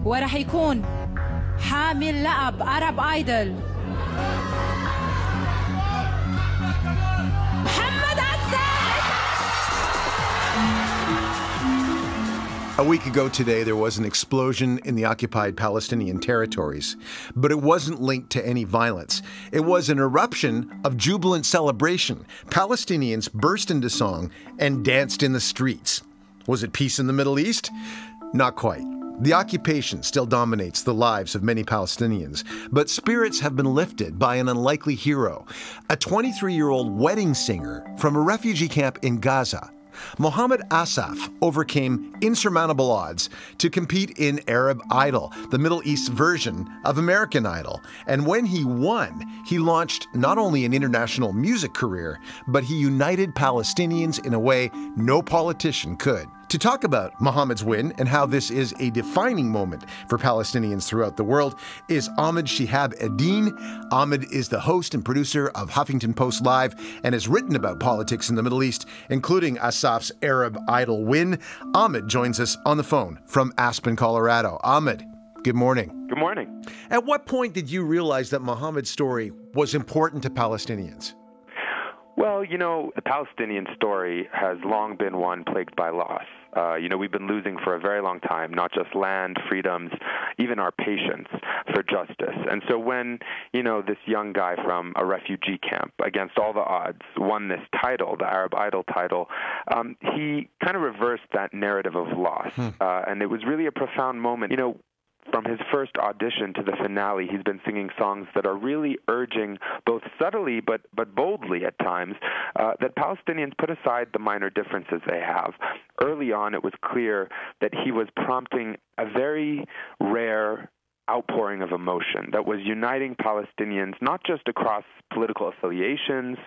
ورح يكون حامل لقب Arab Idol Mohammed Assaf. A week ago today, there was an explosion in the occupied Palestinian territories, but it wasn't linked to any violence. It was an eruption of jubilant celebration. Palestinians burst into song and danced in the streets. Was it peace in the Middle East? Not quite. The occupation still dominates the lives of many Palestinians, but spirits have been lifted by an unlikely hero, a 23-year-old wedding singer from a refugee camp in Gaza. Mohammed Assaf overcame insurmountable odds to compete in Arab Idol, the Middle East version of American Idol. And when he won, he launched not only an international music career, but he united Palestinians in a way no politician could. To talk about Mohammed's win and how this is a defining moment for Palestinians throughout the world is Ahmed Shihab-Eldin. Ahmed is the host and producer of Huffington Post Live and has written about politics in the Middle East, including Assaf's Arab Idol win. Ahmed joins us on the phone from Aspen, Colorado. Ahmed, good morning. Good morning. At what point did you realize that Mohammed's story was important to Palestinians? Well, the Palestinian story has long been one plagued by loss. We've been losing for a very long time, not just land, freedoms, even our patience for justice. And so when, this young guy from a refugee camp, against all the odds, won this title, the Arab Idol title, he kind of reversed that narrative of loss. And it was really a profound moment. From his first audition to the finale, he's been singing songs that are really urging, both subtly but boldly at times, that Palestinians put aside the minor differences they have. Early on, it was clear that he was prompting a very rare outpouring of emotion that was uniting Palestinians, not just across political affiliations,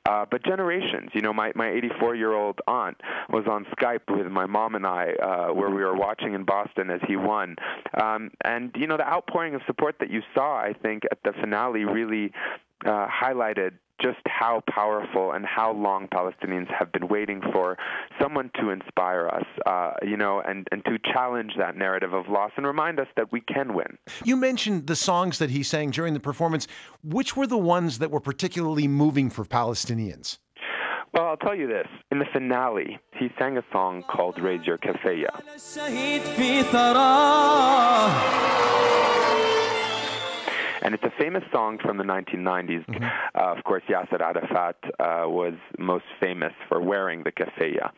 but generations. My 84-year-old aunt was on Skype with my mom and I, where we were watching in Boston as he won. And the outpouring of support that you saw, I think, at the finale really highlighted just how powerful and how long Palestinians have been waiting for someone to inspire us, and to challenge that narrative of loss and remind us that we can win. You mentioned the songs that he sang during the performance. Which were the ones that were particularly moving for Palestinians? Well, I'll tell you this. In the finale, he sang a song called Raise Your Kafaya. And it's a famous song from the 1990s. Of course, Yasser Arafat was most famous for wearing the kafaya.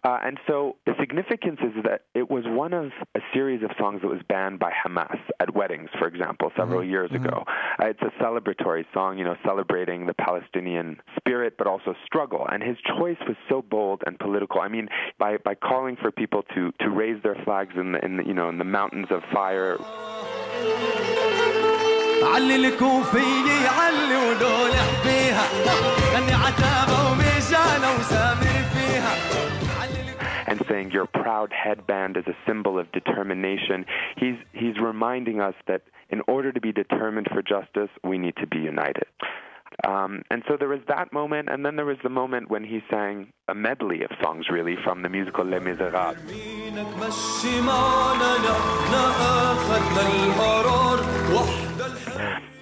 And so the significance is that it was one of a series of songs that was banned by Hamas at weddings, for example, several years ago. It's a celebratory song, celebrating the Palestinian spirit, but also struggle. And his choice was so bold and political. I mean, by calling for people to raise their flags in the mountains of fire. علي الكوفية علي ودولح فيها غني عتابة وميجانة وسامر فيها. And saying your proud headband is a symbol of determination. He's reminding us that in order to be determined for justice, we need to be united. And so there was that moment, and then there was the moment when he sang a medley of songs, really, from the musical Les Miserables.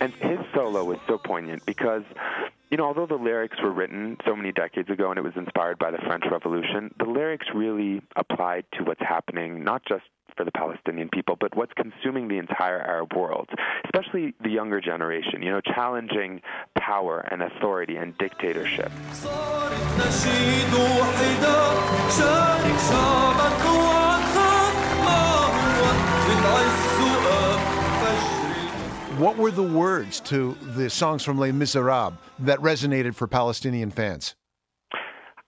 And his solo was so poignant because, although the lyrics were written so many decades ago and it was inspired by the French Revolution, the lyrics really applied to what's happening, not just for the Palestinian people, but what's consuming the entire Arab world, especially the younger generation, challenging power and authority and dictatorship. What were the words to the songs from Les Miserables that resonated for Palestinian fans?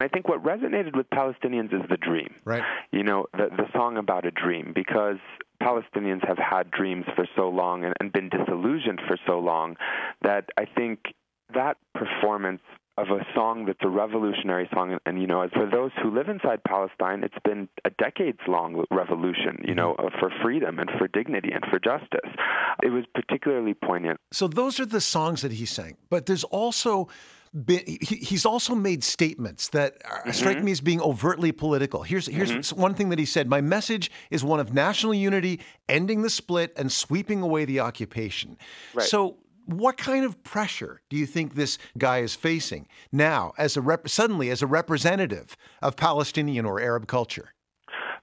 I think what resonated with Palestinians is the dream. Right. The song about a dream, because Palestinians have had dreams for so long and been disillusioned for so long that I think that performance of a song that's a revolutionary song, and as for those who live inside Palestine, it's been a decades-long revolution, for freedom and for dignity and for justice. It was particularly poignant. So those are the songs that he sang, but there's also he's also made statements that strike me as being overtly political. Here's one thing that he said: "My message is one of national unity, ending the split, and sweeping away the occupation." Right. So what kind of pressure do you think this guy is facing now suddenly as a representative of Palestinian or Arab culture?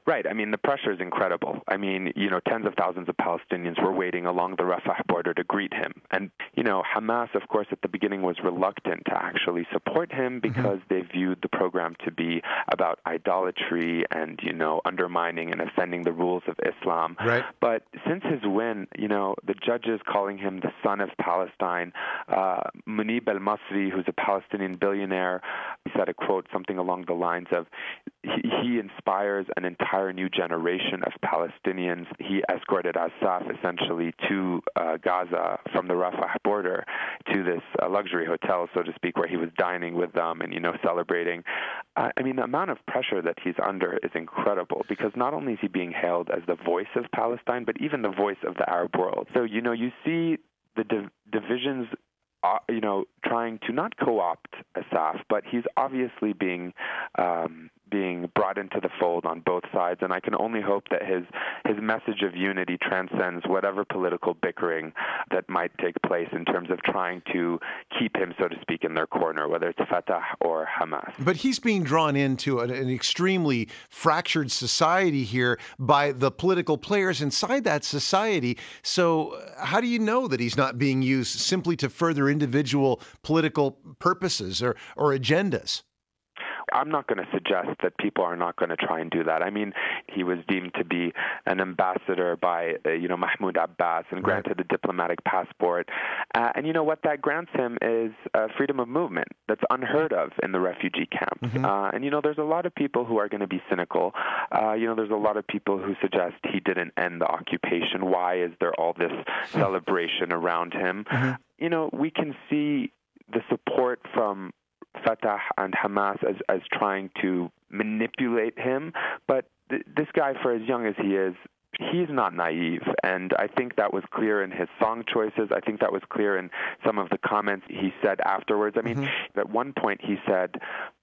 Right. I mean, the pressure is incredible. I mean, tens of thousands of Palestinians were waiting along the Rafah border to greet him. And, Hamas, of course, at the beginning was reluctant to actually support him because they viewed the program to be about idolatry and, undermining and offending the rules of Islam. Right. But since his win, the judges calling him the son of Palestine, Munib al-Masri, who's a Palestinian billionaire, he said a quote, something along the lines of, he inspires an entire new generation of Palestinians. He escorted Assaf essentially to Gaza from the Rafah border to this luxury hotel, so to speak, where he was dining with them and, celebrating. I mean, the amount of pressure that he's under is incredible because not only is he being hailed as the voice of Palestine, but even the voice of the Arab world. So, you see the divisions trying to not co-opt Assaf, but he's obviously being brought into the fold on both sides, and I can only hope that his message of unity transcends whatever political bickering that might take place in terms of trying to keep him, so to speak, in their corner, whether it's Fatah or Hamas. But he's being drawn into an extremely fractured society here by the political players inside that society. So how do you know that he's not being used simply to further individual political purposes or agendas? I'm not going to suggest that people are not going to try and do that. I mean, he was deemed to be an ambassador by, Mahmoud Abbas and granted a diplomatic passport. And what that grants him is freedom of movement that's unheard of in the refugee camps. And, there's a lot of people who are going to be cynical. There's a lot of people who suggest he didn't end the occupation. Why is there all this celebration around him? We can see the support from Fatah and Hamas as trying to manipulate him. But this guy, for as young as he is, he's not naive. And I think that was clear in his song choices. I think that was clear in some of the comments he said afterwards. I mean, at one point he said,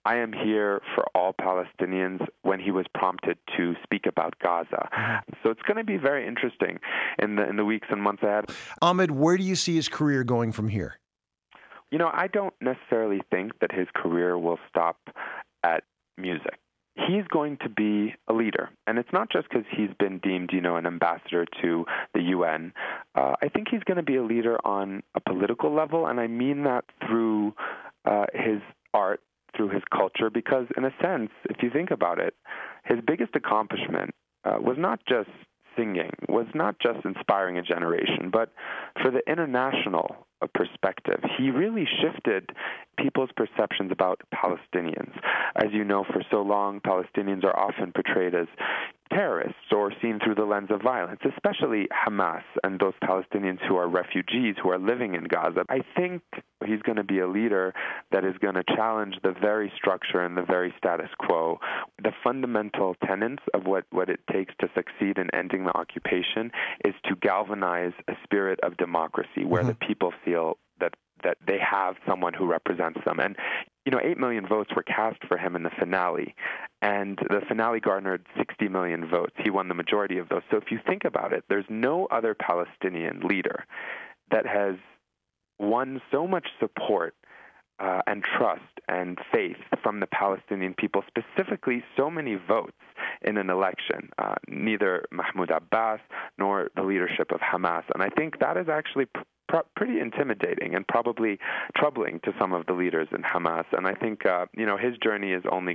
"I am here for all Palestinians," when he was prompted to speak about Gaza. So it's going to be very interesting in the weeks and months ahead. Ahmed, where do you see his career going from here? I don't necessarily think that his career will stop at music. He's going to be a leader. And it's not just because he's been deemed, an ambassador to the UN. I think he's going to be a leader on a political level, and I mean that through his art, through his culture, because in a sense, if you think about it, his biggest accomplishment was not just singing, was not just inspiring a generation, but for the international perspective, he really shifted people's perceptions about Palestinians. As you know, for so long, Palestinians are often portrayed as terrorists or seen through the lens of violence, especially Hamas and those Palestinians who are refugees who are living in Gaza. I think he's going to be a leader that is going to challenge the very structure and the very status quo. The fundamental tenets of what it takes to succeed in ending the occupation is to galvanize a spirit of democracy where the people feel that they have someone who represents them. And, 8 million votes were cast for him in the finale, and the finale garnered 60 million votes. He won the majority of those. So if you think about it, there's no other Palestinian leader that has won so much support and trust and faith from the Palestinian people, specifically so many votes in an election, neither Mahmoud Abbas nor the leadership of Hamas. And I think that is actually pretty intimidating and probably troubling to some of the leaders in Hamas. And I think, his journey is only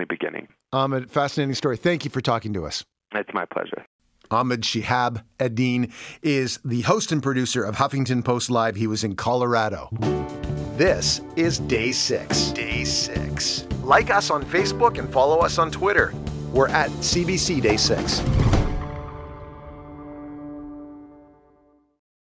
beginning. Ahmed, fascinating story. Thank you for talking to us. It's my pleasure. Ahmed Shihab-Eldin is the host and producer of Huffington Post Live. He was in Colorado. This is Day 6. Day 6. Like us on Facebook and follow us on Twitter. We're at CBC Day 6.